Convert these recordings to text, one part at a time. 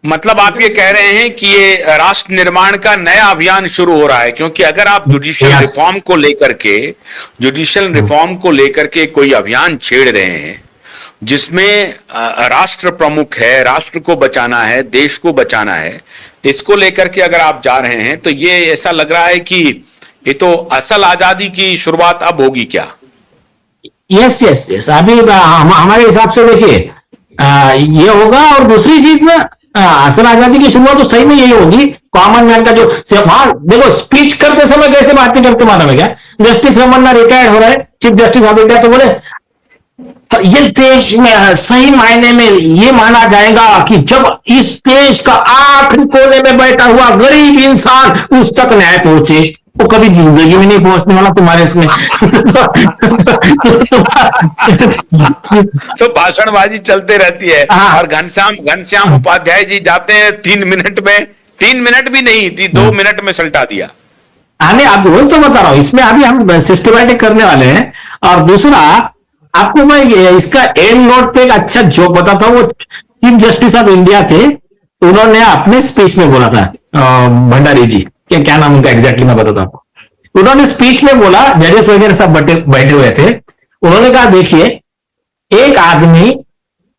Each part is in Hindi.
मतलब आप ये कह रहे हैं कि ये राष्ट्र निर्माण का नया अभियान शुरू हो रहा है, क्योंकि अगर आप यस। जुडिशियल रिफॉर्म को लेकर के कोई अभियान छेड़ रहे हैं जिसमें राष्ट्र प्रमुख है, राष्ट्र को बचाना है, देश को बचाना है, इसको लेकर के अगर आप जा रहे हैं तो ये ऐसा लग रहा है कि ये तो असल आजादी की शुरुआत अब होगी क्या? यस यस यस, अभी हमारे हिसाब से देखिए ये होगा। और दूसरी चीज में असल आजादी की शुरुआत तो सही में यही होगी, कॉमन मैन का जो सिर्फ, हाँ देखो स्पीच करते समय कैसे बातें करते मालूम है क्या? जस्टिस रमन्ना रिटायर्ड हो रहे, चीफ जस्टिस ऑफ इंडिया, तो बोले तो ये देश में सही मायने में ये माना जाएगा कि जब इस देश का आखिरी कोने में बैठा हुआ गरीब इंसान उस तक न्याय पहुंचे, वो कभी जिंदगी में नहीं पहुंचने वाला तुम्हारे इसमें। तो भाषणबाजी चलते रहती है। हाँ। और घनश्याम घनश्याम उपाध्याय जी जाते हैं 3 मिनट में, 3 मिनट भी नहीं थी, 2 मिनट में सल्टा दिया। नहीं, आप वही तो बता रहा हूं, इसमें अभी हम सिस्टमैटिक करने वाले हैं। और दूसरा, आपको मैं इसका एंड नोट पे एक अच्छा जोक बताता हूँ। वो चीफ जस्टिस ऑफ इंडिया थे, उन्होंने अपने स्पीच में बोला था, भंडारी जी, क्या नाम उनका एग्जैक्टली मैं बताता हूँ। उन्होंने स्पीच में बोला, जजेस वगैरह सब बैठे हुए थे, उन्होंने कहा देखिए, एक आदमी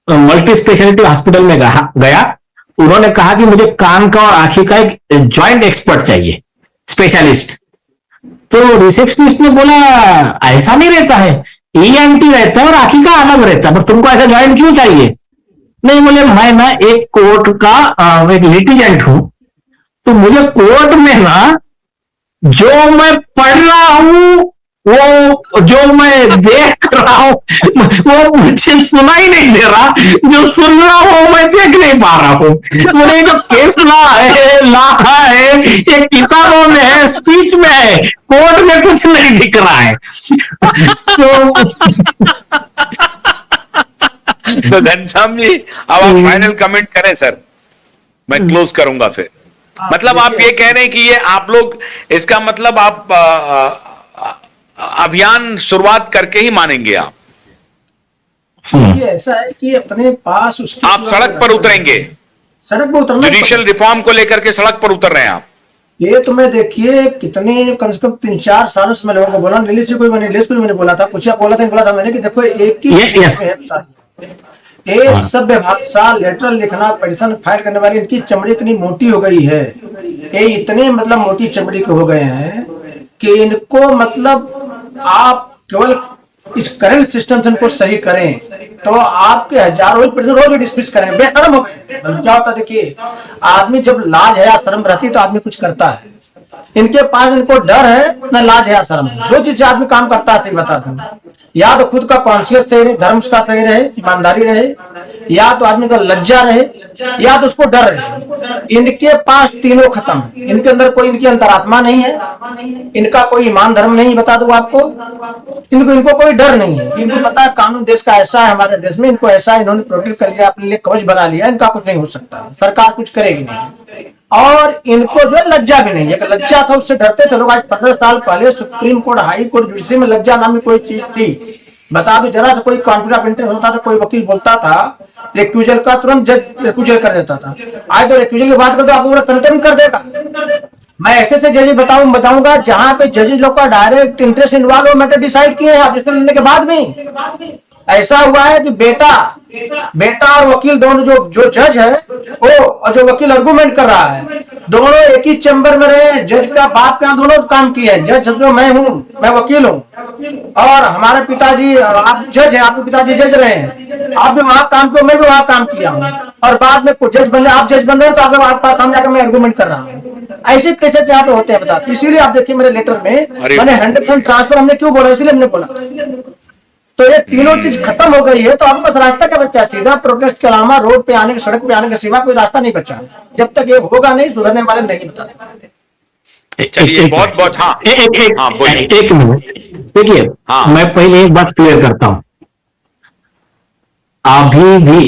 मल्टी स्पेशलिटी हॉस्पिटल में गया, उन्होंने कहा कि मुझे कान का और आंखी का एक जॉइंट एक्सपर्ट चाहिए, स्पेशलिस्ट। तो रिसेप्शनिस्ट ने बोला ऐसा नहीं रहता है, ईएनटी रहता है और आंखी का अलग रहता है, पर तुमको ऐसा जॉइंट क्यों चाहिए? नहीं, बोले मैं ना एक कोर्ट का एक लिटिगेंट हूं, तो मुझे कोर्ट में ना जो मैं पढ़ रहा हूं, वो जो मैं देख रहा हूं वो मुझे सुनाई नहीं दे रहा, जो सुन रहा हूं मैं देख नहीं पा रहा हूं। मुझे जो केस ला है ये किताबों में है, स्पीच में है, कोर्ट में कुछ नहीं दिख रहा है। तो घनश्याम जी, अब आप फाइनल कमेंट करें सर, मैं क्लोज करूंगा फिर। मतलब आप ये कह रहे हैं कि ये आप लोग, इसका मतलब आप अभियान शुरुआत करके ही मानेंगे आप? ये ऐसा है कि अपने पास उसकी आप सड़क पर उतरेंगे, सड़क पर उतरना, जुडिशियल रिफॉर्म को लेकर के सड़क पर उतर रहे हैं आप? ये तो मैं देखिए कितने कम से कम 3-4 सालों से मैं लोगों को बोला, नीलेश जी को मैंने बोला था, कुछ बोला था मैंने कि देखो एक ही ये सब विभाग लेटर लिखना, पिटीशन फाइल करने वाली, इनकी चमड़ी इतनी मोटी हो गई है, ये इतने मतलब मोटी चमड़ी के हो गए हैं कि इनको मतलब आप केवल इस करंट सिस्टम से इनको सही करें तो आपके हजारों पिटीशन रोज डिस्मिस करें, बेशरम हो गए। क्या होता है देखिए, आदमी जब लाज है या शर्म रहती तो आदमी कुछ करता है, इनके पास इनको डर है न लाज है या शर्म है, जो चीज आदमी काम करता है सही बता दूं, या तो खुद का कॉन्शियस सही रहे, धर्म का सही रहे, ईमानदारी रहे, या तो आदमी का लज्जा रहे, या तो उसको डर रहे। इनके पास तीनों खत्म है, इनके अंदर कोई इनकी अंतरात्मा नहीं है, इनका कोई ईमान धर्म नहीं, बता दूं आपको, इनको कोई डर नहीं है, इनको पता है कानून देश का ऐसा है, हमारे देश में इनको ऐसा इन्होंने प्रोटेक्ट कर लिया, अपने लिए कवच बना लिया, इनका कुछ नहीं हो सकता, सरकार कुछ करेगी नहीं। और इनको जो है लज्जा भी नहीं है, लज्जा था उससे डरते थे लोग। आज 15 साल पहले supreme court, high court, judiciary में लज्जा नाम की कोई चीज थी? बता दो, जरा से कोई कॉन्फ्लिक्ट ऑफ इंटरेस्ट होता था, कोई वकील बोलता था रिक्यूजल का, तुरंत जज रिक्यूजल कर देता था। आज तो रिक्यूजल की बात कर दो आप पूरा कंटेम्प्ट कर देगा। मैं ऐसे से जजेस बताऊंगा जहां पे जजेस लोग का डायरेक्ट इंटरेस्ट इन्वॉल्व हो, मैटर डिसाइड किए हैं आप डिसीजन लेने के बाद भी। ऐसा हुआ है कि बेटा और वकील दोनों, जो जज है वो और जो वकील आर्गुमेंट कर रहा है, दोनों एक ही चैम्बर में रहे, जज का बाप का दोनों काम किए हैं। जज समझो मैं हूँ, मैं वकील हूँ, और हमारे पिताजी, आप जज हैं, आपके पिताजी जज रहे हैं, आप भी वहां काम किया, मैं भी वहां काम किया हूँ, और बाद में जज बन रहे, आप जज बन रहे हो, तो आपके पास सामने आकर मैं आर्गुमेंट कर रहा हूँ। ऐसे केसेस यहाँ पे होते हैं, बताते। इसीलिए आप देखिए मेरे लेटर में मैंने 100% ट्रांसफर हमने क्यों बोला, इसलिए हमने बोला। तो ये तीनों चीज खत्म हो गई है, तो आपके पास रास्ता क्या बचा? सीधा प्रोटेस्ट के अलावा रोड पे आने, सड़क पे आने के सिवा कोई रास्ता नहीं बचा। जब तक ये होगा नहीं, सुधरने वाले नहीं बताते। चलिए, बहुत बहुत, हाँ एक मिनट देखिए, मैं पहले एक बात क्लियर करता हूं। अभी भी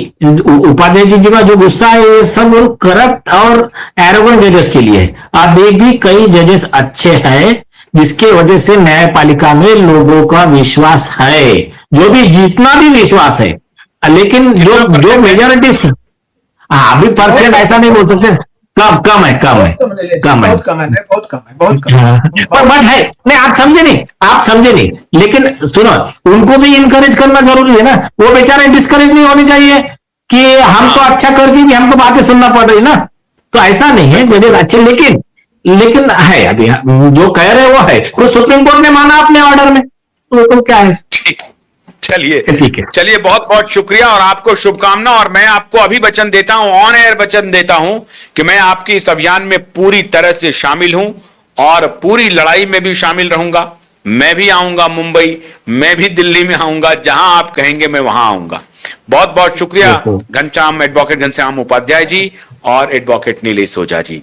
उपाध्याय जी का जो गुस्सा है, ये सब करप्ट और एरोगेंट जजेस के लिए है। अभी भी कई जजेस अच्छे हैं, जिसके वजह से न्यायपालिका में लोगों का विश्वास है, जो भी जितना भी विश्वास है, लेकिन जो मेजॉरिटी, हाँ, अभी परसेंट ऐसा नहीं बोल सकते, कम कम है, कम है, बहुत कम है, कम है। बहुत कम है, बहुत कम है, बहुत कम हाँ, है। पर बट है नहीं, आप समझे नहीं, आप समझे नहीं, लेकिन सुनो, उनको भी इनकरेज करना जरूरी है ना, वो बेचारे डिस्करेज नहीं होने चाहिए कि हम तो अच्छा करके भी हमको बातें सुनना पड़ रही ना, तो ऐसा नहीं है, मेरे अच्छे, लेकिन लेकिन है अभी जो कह रहे वो है, कुछ सुप्रीम कोर्ट ने माना अपने ऑर्डर में, तो क्या है। ठीक, चलिए ठीक है। चलिए, बहुत बहुत शुक्रिया और आपको शुभकामना। और मैं आपको अभी वचन देता हूं, ऑन एयर वचन देता हूं कि मैं आपके इस अभियान में पूरी तरह से शामिल हूं और पूरी लड़ाई में भी शामिल रहूंगा। मैं भी आऊंगा मुंबई, मैं भी दिल्ली में आऊंगा, जहां आप कहेंगे मैं वहां आऊंगा। बहुत बहुत शुक्रिया Yes, sir. Ghanshyam, advocate Ghanshyam Upadhyay ji और एडवोकेट नीलेश ओझा जी।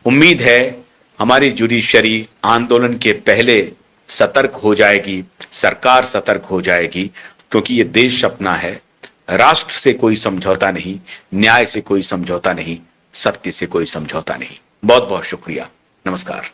उम्मीद है हमारी जुडिशरी आंदोलन के पहले सतर्क हो जाएगी, सरकार सतर्क हो जाएगी, क्योंकि ये देश अपना है, राष्ट्र से कोई समझौता नहीं, न्याय से कोई समझौता नहीं, सत्य से कोई समझौता नहीं। बहुत बहुत शुक्रिया, नमस्कार।